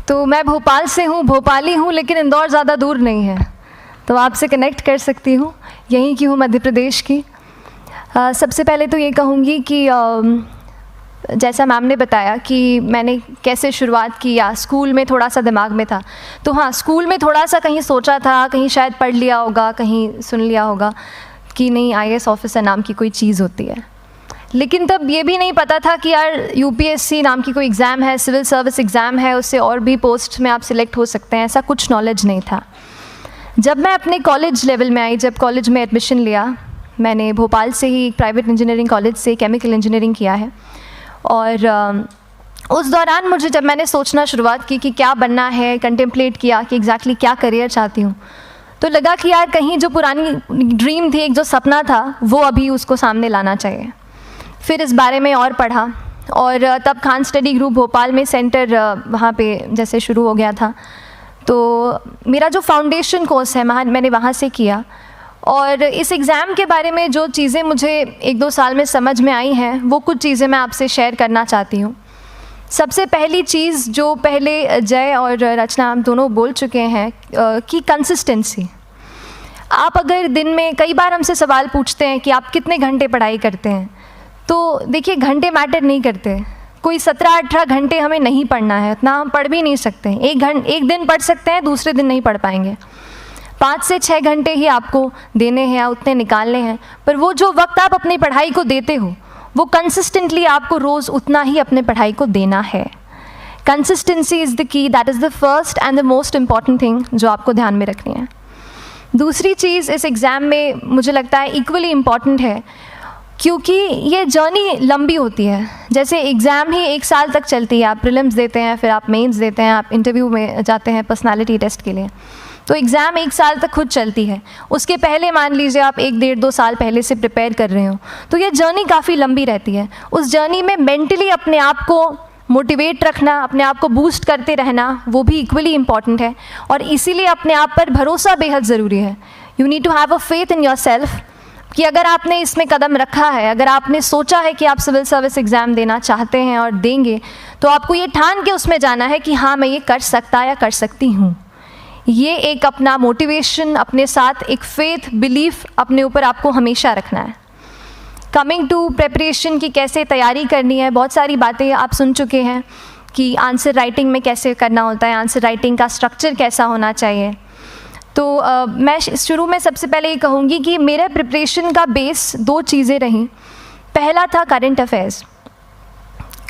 तो मैं भोपाल से हूँ, भोपाली हूँ, लेकिन इंदौर ज़्यादा दूर नहीं है, तो आपसे कनेक्ट कर सकती हूँ। यहीं की हूँ, मध्य प्रदेश की। सबसे पहले तो ये कहूँगी कि जैसा मैम ने बताया कि मैंने कैसे शुरुआत की, या स्कूल में थोड़ा सा दिमाग में था, तो हाँ, स्कूल में थोड़ा सा कहीं सोचा था, कहीं शायद पढ़ लिया होगा, कहीं सुन लिया होगा कि नहीं IAS ऑफिसर नाम की कोई चीज़ होती है। लेकिन तब ये भी नहीं पता था कि यार UPSC नाम की कोई एग्ज़ाम है, सिविल सर्विस एग्ज़ाम है, उससे और भी पोस्ट में आप सिलेक्ट हो सकते हैं, ऐसा कुछ नॉलेज नहीं था। जब मैं अपने कॉलेज लेवल में आई, जब कॉलेज में एडमिशन लिया, मैंने भोपाल से ही प्राइवेट इंजीनियरिंग कॉलेज से केमिकल इंजीनियरिंग किया है, और उस दौरान मुझे जब मैंने सोचना शुरुआत की कि क्या बनना है, कंटेम्पलेट किया कि एग्जैक्टली क्या करियर चाहती हूँ, तो लगा कि यार कहीं जो पुरानी ड्रीम थी, एक जो सपना था, वो अभी उसको सामने लाना चाहिए। फिर इस बारे में और पढ़ा, और तब खान स्टडी ग्रुप भोपाल में सेंटर वहाँ पे जैसे शुरू हो गया था, तो मेरा जो फाउंडेशन कोर्स है मैंने वहाँ से किया। और इस एग्ज़ाम के बारे में जो चीज़ें मुझे 1-2 साल में समझ में आई हैं, वो कुछ चीज़ें मैं आपसे शेयर करना चाहती हूँ। सबसे पहली चीज़ जो पहले जय और रचना हम दोनों बोल चुके हैं कि कंसिस्टेंसी। आप अगर दिन में, कई बार हमसे सवाल पूछते हैं कि आप कितने घंटे पढ़ाई करते हैं, तो देखिए घंटे मैटर नहीं करते। कोई 17-18 घंटे हमें नहीं पढ़ना है, इतना हम पढ़ भी नहीं सकते। एक दिन पढ़ सकते हैं, दूसरे दिन नहीं पढ़ पाएंगे। 5 से 6 घंटे ही आपको देने हैं या उतने निकालने हैं, पर वो जो वक्त आप अपनी पढ़ाई को देते हो, वो कंसिस्टेंटली आपको रोज़ उतना ही अपने पढ़ाई को देना है। Consistency is the key, that is the first and the most important thing जो आपको ध्यान में रखनी है। दूसरी चीज़ इस एग्ज़ाम में मुझे लगता है इक्वली इम्पॉर्टेंट है, क्योंकि ये जर्नी लंबी होती है। जैसे एग्ज़ाम ही 1 साल तक चलती है, आप प्रीलिम्स देते हैं, फिर आप मेंस देते हैं, आप इंटरव्यू में जाते हैं पर्सनालिटी टेस्ट के लिए, तो एग्ज़ाम 1 साल तक खुद चलती है। उसके पहले मान लीजिए आप 1-1.5-2 साल पहले से प्रिपेयर कर रहे हो, तो ये जर्नी काफ़ी लंबी रहती है। उस जर्नी में मेंटली अपने आप को मोटिवेट रखना, अपने आप को बूस्ट करते रहना, वो भी इक्वली इम्पॉर्टेंट है, और इसीलिए अपने आप पर भरोसा बेहद ज़रूरी है। You need to have a faith in your self कि अगर आपने इसमें कदम रखा है, अगर आपने सोचा है कि आप सिविल सर्विस एग्ज़ाम देना चाहते हैं और देंगे, तो आपको ये ठान के उसमें जाना है कि हाँ, मैं ये कर सकता या कर सकती हूँ। ये एक अपना मोटिवेशन, अपने साथ एक फेथ, बिलीफ अपने ऊपर आपको हमेशा रखना है। कमिंग टू प्रेपरेशन की कैसे तैयारी करनी है, बहुत सारी बातें आप सुन चुके हैं कि आंसर राइटिंग में कैसे करना होता है, आंसर राइटिंग का स्ट्रक्चर कैसा होना चाहिए। तो मैं शुरू में सबसे पहले ये कहूँगी कि मेरे प्रिपरेशन का बेस 2 चीज़ें रहीं। पहला था करंट अफेयर्स।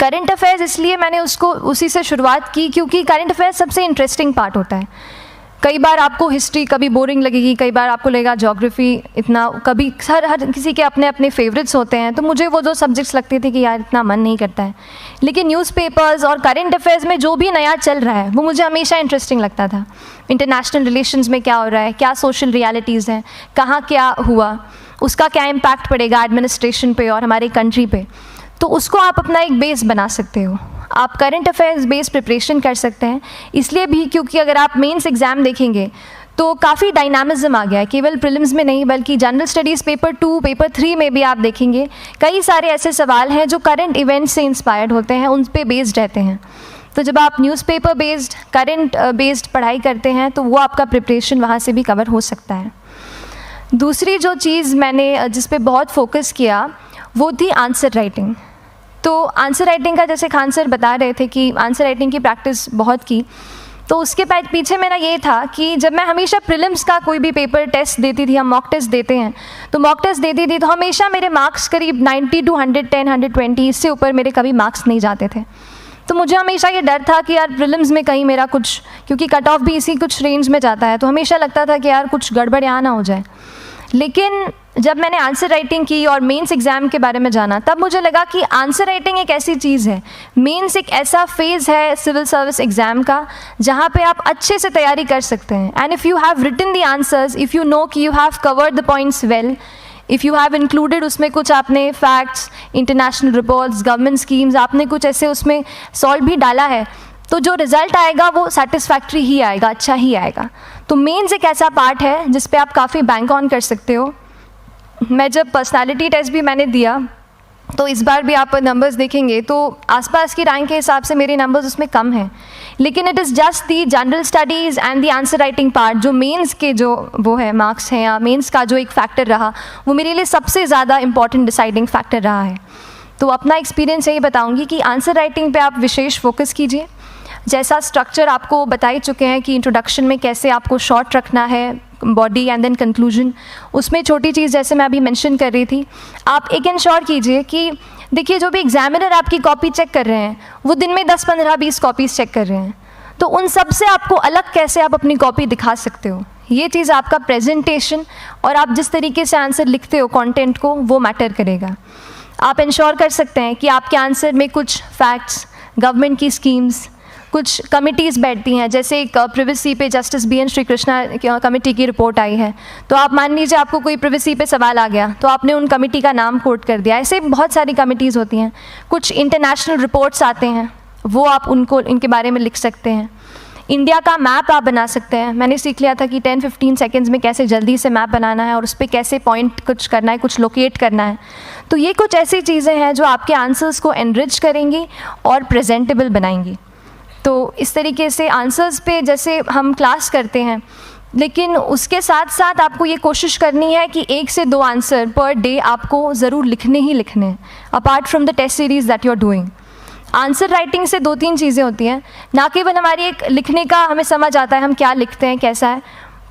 करंट अफेयर्स इसलिए मैंने उसी से शुरुआत की क्योंकि करंट अफेयर्स सबसे इंटरेस्टिंग पार्ट होता है। कई बार आपको हिस्ट्री कभी बोरिंग लगेगी, कई बार आपको लगेगा ज्योग्राफी इतना, कभी हर किसी के अपने अपने फेवरेट्स होते हैं। तो मुझे वो जो सब्जेक्ट्स लगते थे कि यार इतना मन नहीं करता है, लेकिन न्यूज़पेपर्स और करंट अफेयर्स में जो भी नया चल रहा है वो मुझे हमेशा इंटरेस्टिंग लगता था। इंटरनेशनल रिलेशंस में क्या हो रहा है, क्या सोशल रियलिटीज़ हैं, कहाँ क्या हुआ, उसका क्या इम्पैक्ट पड़ेगा एडमिनिस्ट्रेशन पे और हमारी कंट्री पे, तो उसको आप अपना एक बेस बना सकते हो। आप करंट अफेयर्स बेस्ड प्रिपरेशन कर सकते हैं, इसलिए भी क्योंकि अगर आप मेंस एग्ज़ाम देखेंगे तो काफ़ी डायनामिज्म आ गया है, केवल प्रीलिम्स में नहीं बल्कि जनरल स्टडीज़ पेपर 2, पेपर 3 में भी आप देखेंगे कई सारे ऐसे सवाल हैं जो करंट इवेंट्स से इंस्पायर्ड होते हैं, उन पे बेस्ड रहते हैं। तो जब आप न्यूज़पेपर बेस्ड, करंट बेस्ड पढ़ाई करते हैं तो वो आपका प्रिपरेशन वहाँ से भी कवर हो सकता है। दूसरी जो चीज़ मैंने जिस पे बहुत फोकस किया वो थी आंसर राइटिंग। तो आंसर राइटिंग का जैसे खान सर बता रहे थे कि आंसर राइटिंग की प्रैक्टिस बहुत की, तो उसके पीछे मेरा ये था कि जब मैं हमेशा प्रीलिम्स का कोई भी पेपर टेस्ट देती थी, हम मॉक टेस्ट देते हैं, तो मॉक टेस्ट देती थी तो हमेशा मेरे मार्क्स करीब 90 to 110, 120, इससे ऊपर मेरे कभी मार्क्स नहीं जाते थे। तो मुझे हमेशा ये डर था कि यार प्रीलिम्स में कहीं मेरा कुछ, क्योंकि कट ऑफ भी इसी कुछ रेंज में जाता है, तो हमेशा लगता था कि यार कुछ गड़बड़ यहाँ ना हो जाए। लेकिन जब मैंने आंसर राइटिंग की और मेंस एग्ज़ाम के बारे में जाना, तब मुझे लगा कि आंसर राइटिंग एक ऐसी चीज़ है, मेंस एक ऐसा फेज़ है सिविल सर्विस एग्ज़ाम का जहाँ पे आप अच्छे से तैयारी कर सकते हैं। And if you have written the answers, if you know कि you have covered the points well, if you have included उसमें कुछ आपने facts, international reports, government schemes, आपने कुछ ऐसे उसमें सॉल्व भी डाला है, तो जो रिज़ल्ट आएगा वो सेटिस्फैक्ट्री ही आएगा, अच्छा ही आएगा। तो मेंस एक ऐसा पार्ट है जिस पे आप काफ़ी बैंक ऑन कर सकते हो। मैं जब पर्सनालिटी टेस्ट भी मैंने दिया तो इस बार भी आप नंबर्स देखेंगे तो आसपास की रैंक के हिसाब से मेरे नंबर्स उसमें कम हैं, लेकिन it is just the general studies and the answer writing part, जो मेंस के जो वो है मार्क्स हैं या मेंस का जो एक फैक्टर रहा, वो मेरे लिए सबसे ज़्यादा इंपॉर्टेंट डिसाइडिंग फैक्टर रहा है। तो अपना एक्सपीरियंस यही बताऊंगी कि आंसर राइटिंग पे आप विशेष फोकस कीजिए। जैसा स्ट्रक्चर आपको बता ही चुके हैं कि इंट्रोडक्शन में कैसे आपको शॉर्ट रखना है, बॉडी एंड देन कंक्लूजन, उसमें छोटी चीज़ जैसे मैं अभी मेंशन कर रही थी, आप एक इंश्योर कीजिए कि देखिए जो भी एग्जामिनर आपकी कॉपी चेक कर रहे हैं वो दिन में 10, 15, 20 कॉपीज़ चेक कर रहे हैं, तो उन सब से आपको अलग कैसे आप अपनी कॉपी दिखा सकते हो, ये चीज़ आपका प्रेजेंटेशन और आप जिस तरीके से आंसर लिखते हो कंटेंट को, वो मैटर करेगा। आप इंश्योर कर सकते हैं कि आपके आंसर में कुछ फैक्ट्स, गवर्नमेंट की स्कीम्स, कुछ कमिटीज़ बैठती हैं, जैसे एक प्रिवेसी पे justice BN Shri Krishna committee की रिपोर्ट आई है, तो आप मान लीजिए आपको कोई प्रिवेसी पे सवाल आ गया तो आपने उन कमेटी का नाम कोट कर दिया। ऐसे बहुत सारी कमिटीज़ होती हैं। कुछ इंटरनेशनल रिपोर्ट्स आते हैं, वो आप उनको इनके बारे में लिख सकते हैं। इंडिया का मैप आप बना सकते हैं। मैंने सीख लिया था कि 10-15 सेकेंड्स में कैसे जल्दी से मैप बनाना है और उस पर कैसे पॉइंट कुछ करना है, कुछ लोकेट करना है। तो ये कुछ ऐसी चीज़ें हैं जो आपके आंसर्स को एनरिच करेंगी और प्रेजेंटेबल बनाएंगी। तो इस तरीके से आंसर्स पे जैसे हम क्लास करते हैं, लेकिन उसके साथ साथ आपको ये कोशिश करनी है कि 1 से 2 आंसर पर डे आपको ज़रूर लिखने ही लिखने हैं, apart from the test series that you are doing. Answer writing से 2-3 चीज़ें होती हैं, ना केवल हमारी एक लिखने का हमें समझ आता है हम क्या लिखते हैं कैसा है,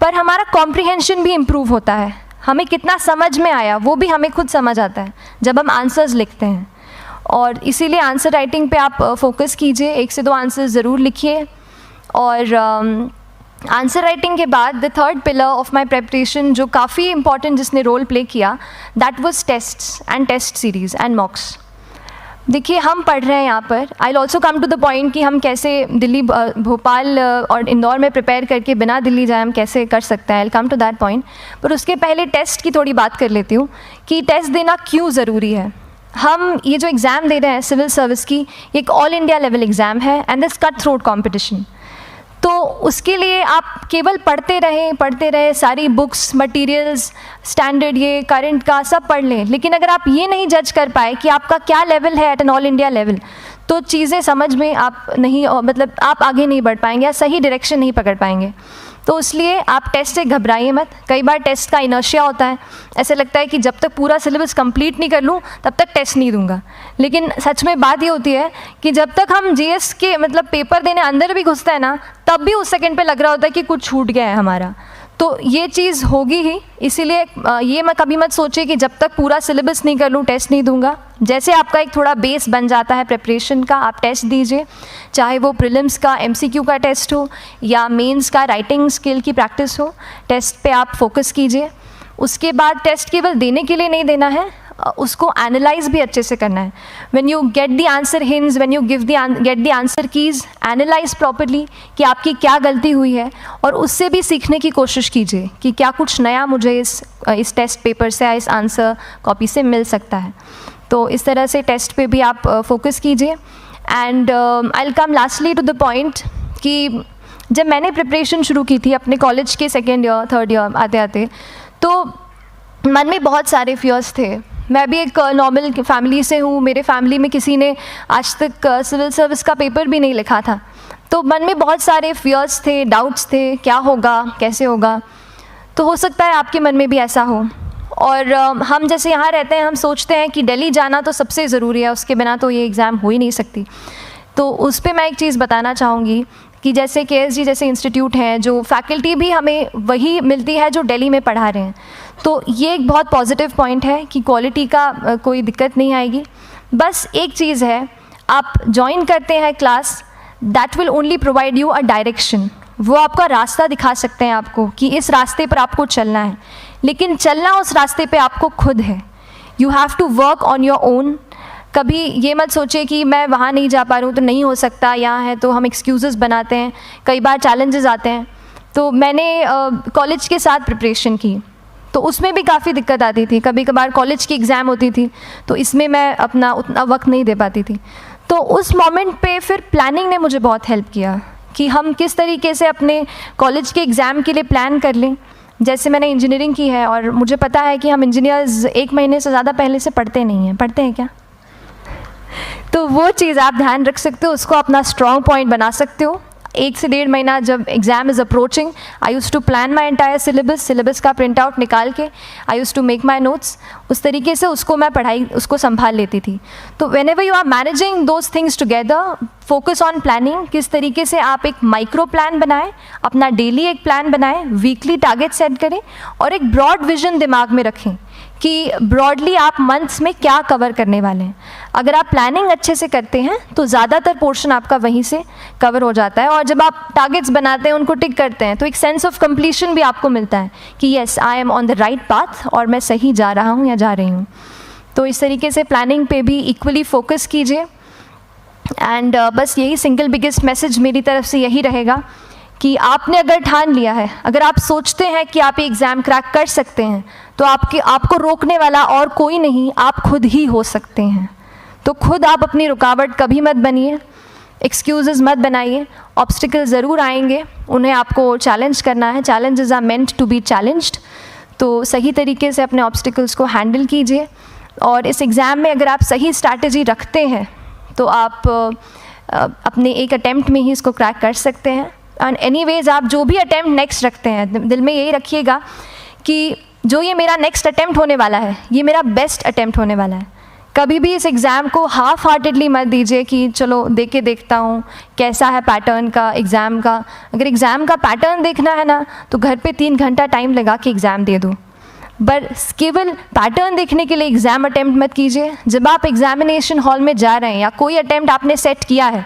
पर हमारा कॉम्प्रिहेंशन भी इम्प्रूव होता है। हमें कितना समझ में आया वो भी हमें खुद समझ आता है जब हम आंसर्स लिखते हैं। और इसीलिए आंसर राइटिंग पे आप फोकस कीजिए, 1 से 2 आंसर ज़रूर लिखिए। और आंसर राइटिंग के बाद the third pillar of my preparation जो काफ़ी इंपॉर्टेंट जिसने रोल प्ले किया, that was tests and test series and mocks. देखिए हम पढ़ रहे हैं यहाँ पर, I will also come to the point कि हम कैसे दिल्ली, भोपाल और इंदौर में प्रिपेयर करके बिना दिल्ली जाए हम कैसे कर सकते हैं, I will come to that point. पर उसके पहले टेस्ट की थोड़ी बात कर लेती हूँ कि टेस्ट देना क्यों ज़रूरी है। हम ये जो एग्ज़ाम दे रहे हैं सिविल सर्विस की, ये एक ऑल इंडिया लेवल एग्ज़ाम है and this cut throat competition. तो उसके लिए आप केवल पढ़ते रहें, सारी बुक्स, मटेरियल्स, स्टैंडर्ड ये करंट का सब पढ़ लें, लेकिन अगर आप ये नहीं जज कर पाए कि आपका क्या लेवल है at an all India level, तो चीज़ें समझ में आप नहीं, मतलब आप आगे नहीं बढ़ पाएंगे या सही डायरेक्शन नहीं पकड़ पाएंगे। तो इसलिए आप टेस्ट से घबराइए मत। कई बार टेस्ट का इनर्शिया होता है, ऐसे लगता है कि जब तक पूरा सिलेबस कंप्लीट नहीं कर लूँ तब तक टेस्ट नहीं दूंगा, लेकिन सच में बात ये होती है कि जब तक हम GS के मतलब पेपर देने अंदर भी घुसते हैं ना, तब भी उस सेकंड पे लग रहा होता है कि कुछ छूट गया है हमारा। तो ये चीज़ होगी ही, इसीलिए ये मैं कभी मत सोचिए कि जब तक पूरा सिलेबस नहीं कर लूँ टेस्ट नहीं दूंगा। जैसे आपका एक थोड़ा बेस बन जाता है प्रिपरेशन का, आप टेस्ट दीजिए, चाहे वो प्रीलिम्स का MCQ का टेस्ट हो या मेंस का राइटिंग स्किल की प्रैक्टिस हो, टेस्ट पे आप फोकस कीजिए। उसके बाद टेस्ट केवल देने के लिए नहीं देना है, उसको एनालाइज भी अच्छे से करना है। When you get the answer hints, when you get the answer keys, analyse properly कि आपकी क्या गलती हुई है और उससे भी सीखने की कोशिश कीजिए कि क्या कुछ नया मुझे इस टेस्ट पेपर से या इस आंसर कॉपी से मिल सकता है। तो इस तरह से टेस्ट पे भी आप फोकस कीजिए। And I will come lastly to the point कि जब मैंने प्रिपरेशन शुरू की थी अपने कॉलेज के 2nd ईयर 3rd ईयर आते आते, तो मन में बहुत सारे फियर्स थे। मैं भी एक नॉर्मल फैमिली से हूँ, मेरे फैमिली में किसी ने आज तक सिविल सर्विस का पेपर भी नहीं लिखा था, तो मन में बहुत सारे फियर्स थे, डाउट्स थे, क्या होगा, कैसे होगा। तो हो सकता है आपके मन में भी ऐसा हो। और हम जैसे यहाँ रहते हैं, हम सोचते हैं कि दिल्ली जाना तो सबसे ज़रूरी है, उसके बिना तो ये एग्ज़ाम हो ही नहीं सकती। तो उस पर मैं एक चीज़ बताना चाहूँगी कि जैसे KSG जैसे इंस्टीट्यूट हैं, जो फैकल्टी भी हमें वही मिलती है जो दिल्ली में पढ़ा रहे हैं, तो ये एक बहुत पॉजिटिव पॉइंट है कि क्वालिटी का कोई दिक्कत नहीं आएगी। बस एक चीज़ है, आप ज्वाइन करते हैं class, that will only provide you a direction. वो आपका रास्ता दिखा सकते हैं आपको कि इस रास्ते पर आपको चलना है, लेकिन चलना उस रास्ते पे आपको खुद है। You have to work on your own. कभी ये मत सोचिए कि मैं वहाँ नहीं जा पा रहा हूँ तो नहीं हो सकता, यहाँ है, तो हम एक्सक्यूज़ेस बनाते हैं, कई बार चैलेंजेस आते हैं। तो मैंने कॉलेज के साथ प्रिपरेशन की, तो उसमें भी काफ़ी दिक्कत आती थी। कभी कभार कॉलेज की एग्ज़ाम होती थी तो इसमें मैं अपना उतना वक्त नहीं दे पाती थी। तो उस मोमेंट पे फिर प्लानिंग ने मुझे बहुत हेल्प किया कि हम किस तरीके से अपने कॉलेज के एग्ज़ाम के लिए प्लान कर लें। जैसे मैंने इंजीनियरिंग की है और मुझे पता है कि हम इंजीनियर्स 1 महीने से ज़्यादा पहले से पढ़ते नहीं हैं। पढ़ते हैं क्या? तो वो चीज़ आप ध्यान रख सकते हो, उसको अपना स्ट्रॉन्ग पॉइंट बना सकते हो। 1 से 1.5 महीना जब exam is approaching, I use to plan my entire syllabus का प्रिंट आउट निकाल के I use to make my notes, उस तरीके से उसको मैं उसको संभाल लेती थी। तो whenever you are managing those things together, focus on planning, किस तरीके से आप एक माइक्रो प्लान बनाएं, अपना डेली एक प्लान बनाएं, वीकली टारगेट सेट करें और एक ब्रॉड विजन दिमाग में रखें कि ब्रॉडली आप मंथ्स में क्या कवर करने वाले हैं। अगर आप प्लानिंग अच्छे से करते हैं तो ज़्यादातर पोर्शन आपका वहीं से कवर हो जाता है, और जब आप टारगेट्स बनाते हैं, उनको टिक करते हैं, तो एक सेंस ऑफ कंप्लीशन भी आपको मिलता है कि yes I am on the right path और मैं सही जा रहा हूँ या जा रही हूँ। तो इस तरीके से प्लानिंग पे भी इक्वली फोकस कीजिए। एंड बस यही सिंगल बिगेस्ट मैसेज मेरी तरफ से यही रहेगा कि आपने अगर ठान लिया है, अगर आप सोचते हैं कि आप एग्ज़ाम क्रैक कर सकते हैं, तो आपको रोकने वाला और कोई नहीं, आप खुद ही हो सकते हैं। तो खुद आप अपनी रुकावट कभी मत बनिए, एक्सक्यूज़ेस मत बनाइए। ऑब्स्टिकल ज़रूर आएंगे, उन्हें आपको चैलेंज करना है। Challenges are meant to be challenged. तो सही तरीके से अपने ऑब्स्टिकल्स को हैंडल कीजिए, और इस एग्ज़ाम में अगर आप सही स्ट्रैटेजी रखते हैं तो आप अपने एक अटैम्प्ट में ही इसको क्रैक कर सकते हैं। एंड एनीवेज आप जो भी अटैम्प्ट नेक्स्ट रखते हैं, दिल में यही रखिएगा कि जो ये मेरा नेक्स्ट अटैम्प्ट होने वाला है, ये मेरा बेस्ट अटैम्प्ट होने वाला है। कभी भी इस एग्ज़ाम को हाफ हार्टेडली मत दीजिए कि चलो दे के देखता हूँ कैसा है पैटर्न का एग्ज़ाम का। अगर एग्ज़ाम का पैटर्न देखना है ना, तो घर पे 3 घंटा टाइम लगा के एग्ज़ाम दे दो, बस केवल पैटर्न देखने के लिए एग्ज़ाम अटैम्प्ट मत कीजिए। जब आप एग्जामिनेशन हॉल में जा रहे हैं या कोई अटैम्प्ट आपने सेट किया है,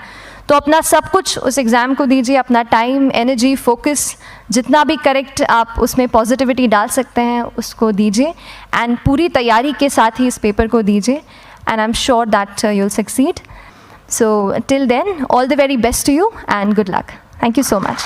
तो अपना सब कुछ उस एग्ज़ाम को दीजिए, अपना टाइम, एनर्जी, फोकस, जितना भी करेक्ट आप उसमें पॉजिटिविटी डाल सकते हैं उसको दीजिए, एंड पूरी तैयारी के साथ ही इस पेपर को दीजिए, and I am sure that you will succeed. So till then, all the very best to you and good luck. Thank you so much.